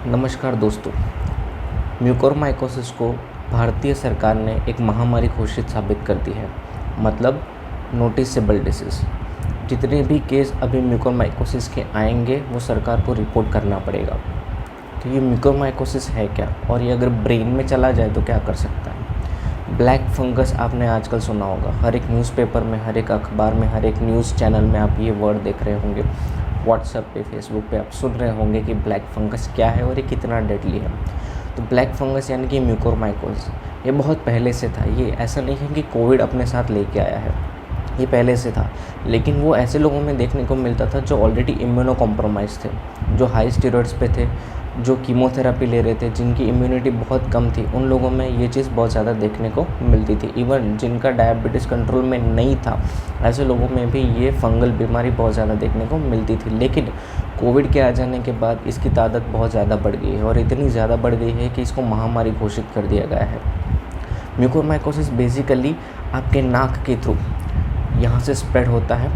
नमस्कार दोस्तों। म्यूकोरमाइकोसिस को भारतीय सरकार ने एक महामारी घोषित साबित कर दी है। मतलब नोटिसेबल डिसीज़। जितने भी केस अभी म्यूकोरमाइकोसिस के आएंगे वो सरकार को रिपोर्ट करना पड़ेगा। तो ये म्यूकोरमाइकोसिस है क्या, और ये अगर ब्रेन में चला जाए तो क्या कर सकता है। ब्लैक फंगस आपने आजकल सुना होगा, हर एक न्यूज़पेपर में, हर एक अखबार में, हर एक न्यूज़ चैनल में आप ये वर्ड देख रहे होंगे। व्हाट्सएप पे, फेसबुक पे आप सुन रहे होंगे कि ब्लैक फंगस क्या है और ये कितना डेडली है। तो ब्लैक फंगस यानी कि म्यूकोरमाइकोसिस ये बहुत पहले से था। ये ऐसा नहीं है कि कोविड अपने साथ लेके आया है, ये पहले से था। लेकिन वो ऐसे लोगों में देखने को मिलता था जो ऑलरेडी इम्यूनो कॉम्प्रोमाइज़ थे, जो हाई स्टेरॉइड्स पे थे, जो कीमोथेरेपी ले रहे थे, जिनकी इम्यूनिटी बहुत कम थी। उन लोगों में ये चीज़ बहुत ज़्यादा देखने को मिलती थी। इवन जिनका डायबिटीज़ कंट्रोल में नहीं था, ऐसे लोगों में भी ये फंगल बीमारी बहुत ज़्यादा देखने को मिलती थी। लेकिन कोविड के आ जाने के बाद इसकी तादाद बहुत ज़्यादा बढ़ गई है, और इतनी ज़्यादा बढ़ गई है कि इसको महामारी घोषित कर दिया गया है। म्यूकोरमाइकोसिस बेसिकली आपके नाक के थ्रू यहाँ से स्प्रेड होता है,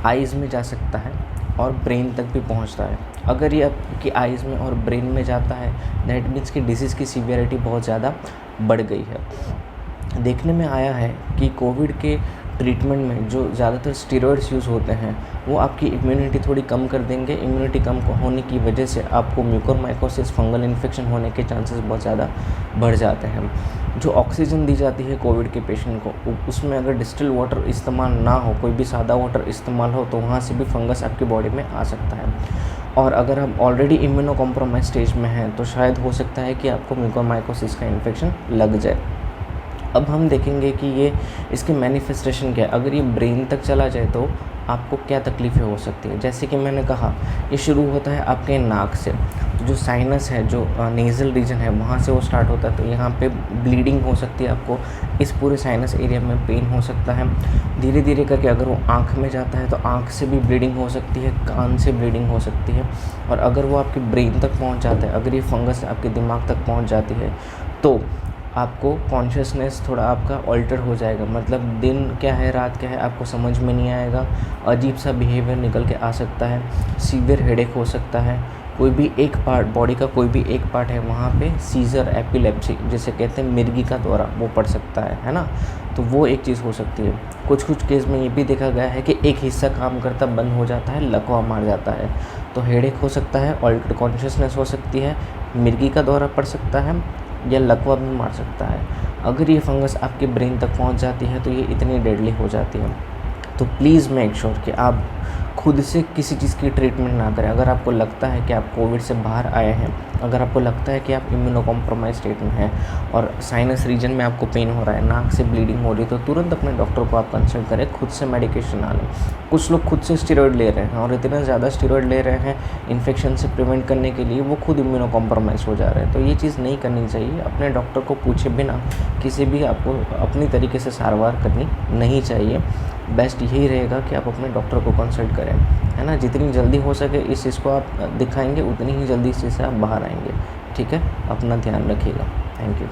आइज़ में जा सकता है और ब्रेन तक भी पहुंचता है। अगर ये आपकी आइज़ में और ब्रेन में जाता है, दैट मीन्स कि डिसीज़ की सीवियरिटी बहुत ज़्यादा बढ़ गई है। देखने में आया है कि कोविड के ट्रीटमेंट में जो ज़्यादातर स्टेरॉइड्स यूज़ होते हैं वो आपकी इम्यूनिटी थोड़ी कम कर देंगे। इम्यूनिटी कम होने की वजह से आपको म्यूकोरमाइकोसिस फंगल इन्फेक्शन होने के चांसेस बहुत ज़्यादा बढ़ जाते हैं। जो ऑक्सीजन दी जाती है कोविड के पेशेंट को, उसमें अगर डिस्टिल वाटर इस्तेमाल ना हो, कोई भी सादा वाटर इस्तेमाल हो, तो वहाँ से भी फंगस आपकी बॉडी में आ सकता है। और अगर आप ऑलरेडी इम्यूनो कॉम्प्रोमाइज स्टेज में हैं तो शायद हो सकता है कि आपको म्यूकोरमाइकोसिस का इन्फेक्शन लग जाए। अब हम देखेंगे कि ये इसके मैनिफेस्टेशन क्या है। अगर ये ब्रेन तक चला जाए तो आपको क्या तकलीफ़ें हो सकती है। जैसे कि मैंने कहा, ये शुरू होता है आपके नाक से। तो जो साइनस है, जो नेज़ल रीजन है, वहाँ से वो स्टार्ट होता है। तो यहाँ पे ब्लीडिंग हो सकती है, आपको इस पूरे साइनस एरिया में पेन हो सकता है। धीरे धीरे करके अगर वो आँख में जाता है तो आँख से भी ब्लीडिंग हो सकती है, कान से ब्लीडिंग हो सकती है। और अगर वो आपके ब्रेन तक पहुँच जाता है, अगर ये फंगस आपके दिमाग तक पहुँच जाती है, तो आपको कॉन्शियसनेस थोड़ा आपका ऑल्टर हो जाएगा। मतलब दिन क्या है, रात क्या है, आपको समझ में नहीं आएगा। अजीब सा बिहेवियर निकल के आ सकता है। सीवियर हेडेक हो सकता है। कोई भी एक पार्ट, बॉडी का कोई भी एक पार्ट है, वहाँ पे सीजर, एपिलेप्सी जिसे कहते हैं मिर्गी का दौरा, वो पड़ सकता है ना। तो वो एक चीज़ हो सकती है। कुछ केस में ये भी देखा गया है कि एक हिस्सा काम करता बंद हो जाता है, लकवा मार जाता है। तो हेडेक हो सकता है, ऑल्टर कॉन्शियसनेस हो सकती है, मिर्गी का दौरा पड़ सकता है, या लकवा भी मार सकता है। अगर ये फंगस आपके ब्रेन तक पहुंच जाती है तो ये इतनी डेडली हो जाती है। तो प्लीज़ मेक श्योर कि आप खुद से किसी चीज़ की ट्रीटमेंट ना करें। अगर आपको लगता है कि आप कोविड से बाहर आए हैं, अगर आपको लगता है कि आप इम्यूनो कॉम्प्रोमाइज स्टेट में हैं और साइनस रीजन में आपको पेन हो रहा है, नाक से ब्लीडिंग हो रही है, तो तुरंत अपने डॉक्टर को आप कंसल्ट करें, खुद से मेडिकेशन ना लें। कुछ लोग खुद से स्टेरॉइड ले रहे हैं और इतना ज़्यादा स्टेरॉइड ले रहे हैं इन्फेक्शन से प्रिवेंट करने के लिए, वो खुद इम्यूनो कॉम्प्रोमाइज़ हो जा रहे हैं। तो ये चीज़ नहीं करनी चाहिए। अपने डॉक्टर को पूछे बिना किसी भी आपको अपनी तरीके से सारवार करनी नहीं चाहिए। बेस्ट यही रहेगा कि आप अपने डॉक्टर को कंसल्ट करें, है ना। जितनी जल्दी हो सके इस चीज़ को आप दिखाएंगे, उतनी ही जल्दी इस चीज़ से आप बाहर आएंगे। ठीक है, अपना ध्यान रखिएगा। Thank you.